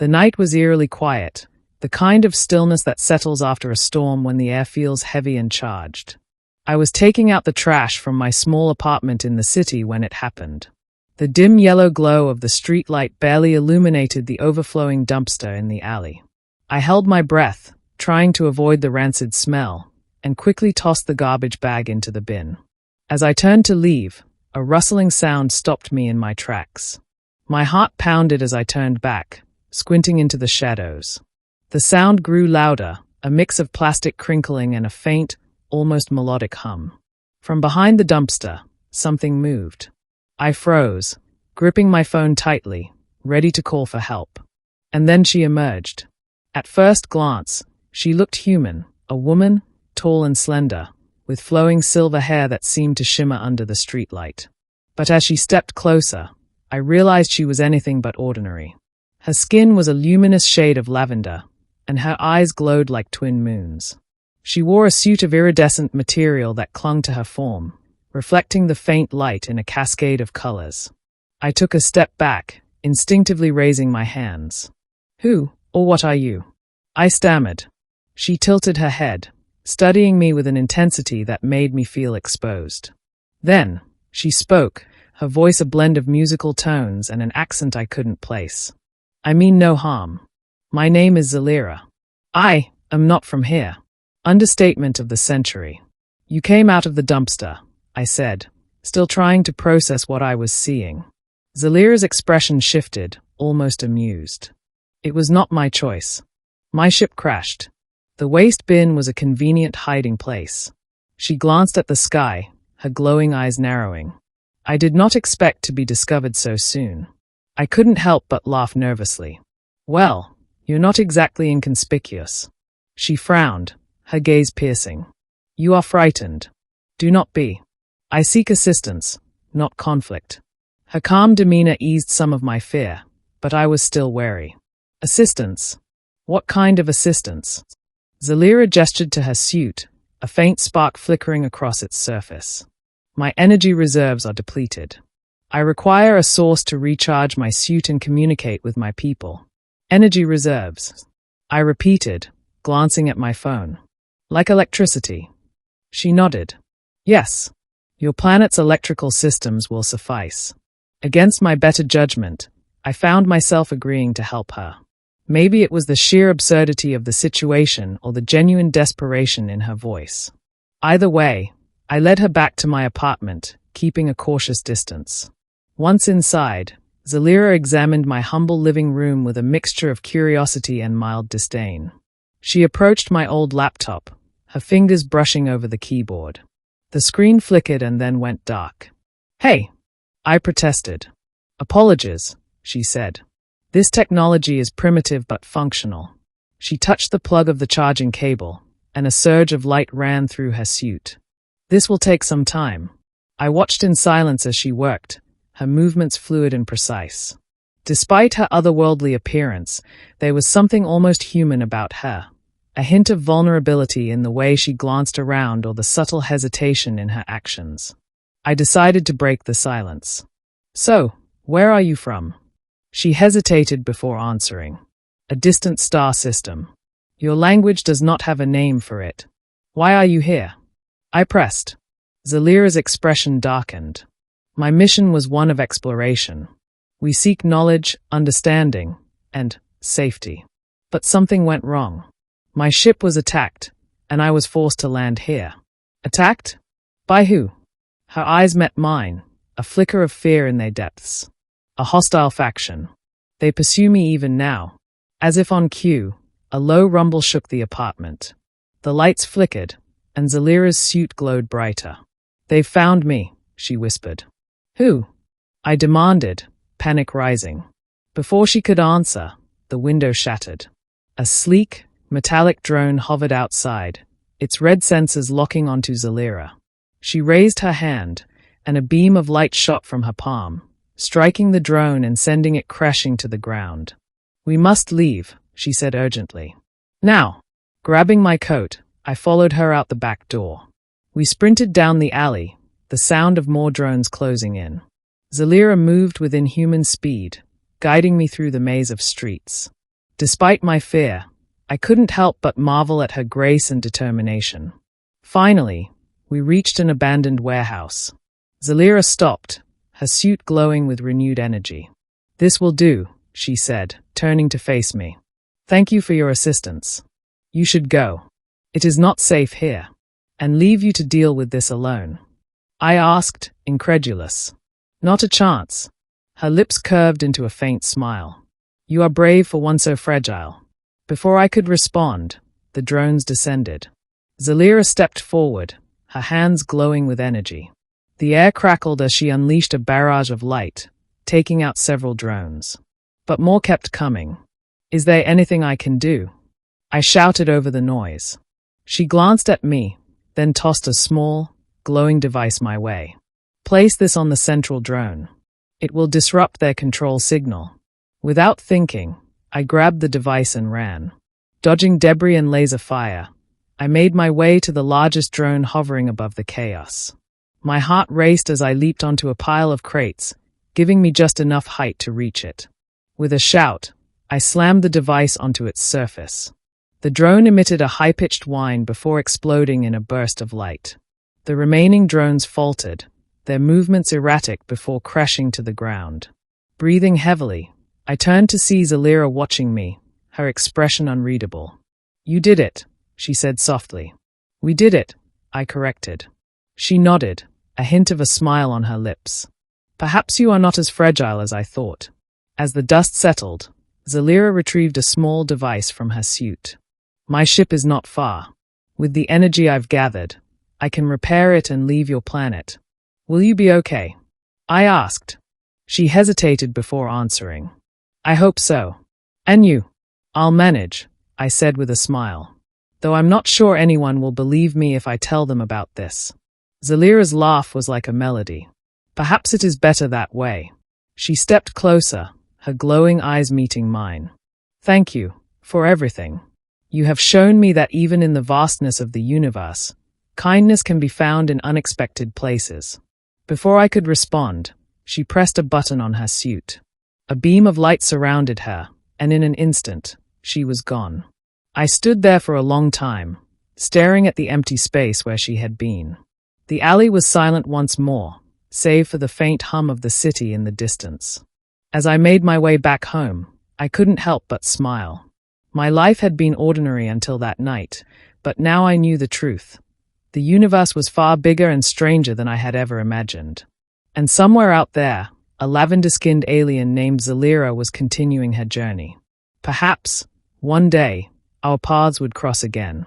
The night was eerily quiet, the kind of stillness that settles after a storm when the air feels heavy and charged. I was taking out the trash from my small apartment in the city when it happened. The dim yellow glow of the streetlight barely illuminated the overflowing dumpster in the alley. I held my breath, trying to avoid the rancid smell, and quickly tossed the garbage bag into the bin. As I turned to leave, a rustling sound stopped me in my tracks. My heart pounded as I turned back, squinting into the shadows. The sound grew louder, a mix of plastic crinkling and a faint, almost melodic hum. From behind the dumpster, something moved. I froze, gripping my phone tightly, ready to call for help. And then she emerged. At first glance, she looked human, a woman, tall and slender, with flowing silver hair that seemed to shimmer under the streetlight. But as she stepped closer, I realized she was anything but ordinary. Her skin was a luminous shade of lavender, and her eyes glowed like twin moons. She wore a suit of iridescent material that clung to her form, reflecting the faint light in a cascade of colors. I took a step back, instinctively raising my hands. "Who, or what are you?" I stammered. She tilted her head, studying me with an intensity that made me feel exposed. Then, she spoke, her voice a blend of musical tones and an accent I couldn't place. "I mean no harm. My name is Zalira. I am not from here." Understatement of the century. "You came out of the dumpster," I said, still trying to process what I was seeing. Zalira's expression shifted, almost amused. "It was not my choice. My ship crashed. The waste bin was a convenient hiding place." She glanced at the sky, her glowing eyes narrowing. "I did not expect to be discovered so soon." I couldn't help but laugh nervously. "Well, you're not exactly inconspicuous." She frowned, her gaze piercing. "You are frightened. Do not be. I seek assistance, not conflict." Her calm demeanor eased some of my fear, but I was still wary. "Assistance? What kind of assistance?" Zalira gestured to her suit, a faint spark flickering across its surface. "My energy reserves are depleted. I require a source to recharge my suit and communicate with my people." "Energy reserves," I repeated, glancing at my phone. "Like electricity?" She nodded. "Yes. Your planet's electrical systems will suffice." Against my better judgment, I found myself agreeing to help her. Maybe it was the sheer absurdity of the situation or the genuine desperation in her voice. Either way, I led her back to my apartment, keeping a cautious distance. Once inside, Zalira examined my humble living room with a mixture of curiosity and mild disdain. She approached my old laptop, her fingers brushing over the keyboard. The screen flickered and then went dark. "Hey!" I protested. "Apologies," she said. "This technology is primitive but functional." She touched the plug of the charging cable, and a surge of light ran through her suit. "This will take some time." I watched in silence as she worked, her movements fluid and precise. Despite her otherworldly appearance, there was something almost human about her, a hint of vulnerability in the way she glanced around or the subtle hesitation in her actions. I decided to break the silence. "So, where are you from?" She hesitated before answering. "A distant star system. Your language does not have a name for it. Why are you here?" I pressed. Zalira's expression darkened. "My mission was one of exploration. We seek knowledge, understanding, and safety. But something went wrong. My ship was attacked, and I was forced to land here." "Attacked? By who?" Her eyes met mine, a flicker of fear in their depths. "A hostile faction. They pursue me even now." As if on cue, a low rumble shook the apartment. The lights flickered, and Zalira's suit glowed brighter. "They've found me," she whispered. "Who?" I demanded, panic rising. Before she could answer, the window shattered. A sleek, metallic drone hovered outside, its red sensors locking onto Zalira. She raised her hand, and a beam of light shot from her palm, striking the drone and sending it crashing to the ground. "We must leave," she said urgently. "Now!" Grabbing my coat, I followed her out the back door. We sprinted down the alley, the sound of more drones closing in. Zalira moved within human speed, guiding me through the maze of streets. Despite my fear, I couldn't help but marvel at her grace and determination. Finally, we reached an abandoned warehouse. Zalira stopped, her suit glowing with renewed energy. "This will do," she said, turning to face me. "Thank you for your assistance. You should go. It is not safe here, and leave you to deal with this alone." I asked, incredulous. "Not a chance." Her lips curved into a faint smile. "You are brave for one so fragile." Before I could respond, the drones descended. Zalira stepped forward, her hands glowing with energy. The air crackled as she unleashed a barrage of light, taking out several drones. But more kept coming. "Is there anything I can do?" I shouted over the noise. She glanced at me, then tossed a small, glowing device my way. "Place this on the central drone. It will disrupt their control signal." Without thinking, I grabbed the device and ran. Dodging debris and laser fire, I made my way to the largest drone hovering above the chaos. My heart raced as I leaped onto a pile of crates, giving me just enough height to reach it. With a shout, I slammed the device onto its surface. The drone emitted a high-pitched whine before exploding in a burst of light. The remaining drones faltered, their movements erratic before crashing to the ground. Breathing heavily, I turned to see Zalira watching me, her expression unreadable. "You did it," she said softly. "We did it," I corrected. She nodded, a hint of a smile on her lips. "Perhaps you are not as fragile as I thought." As the dust settled, Zalira retrieved a small device from her suit. "My ship is not far. With the energy I've gathered, I can repair it and leave your planet. Will you be okay?" I asked. She hesitated before answering. "I hope so. And you?" "I'll manage," I said with a smile. "Though I'm not sure anyone will believe me if I tell them about this." Zalira's laugh was like a melody. "Perhaps it is better that way." She stepped closer, her glowing eyes meeting mine. "Thank you for everything. You have shown me that even in the vastness of the universe, kindness can be found in unexpected places." Before I could respond, she pressed a button on her suit. A beam of light surrounded her, and in an instant, she was gone. I stood there for a long time, staring at the empty space where she had been. The alley was silent once more, save for the faint hum of the city in the distance. As I made my way back home, I couldn't help but smile. My life had been ordinary until that night, but now I knew the truth. The universe was far bigger and stranger than I had ever imagined. And somewhere out there, a lavender-skinned alien named Zalira was continuing her journey. Perhaps, one day, our paths would cross again.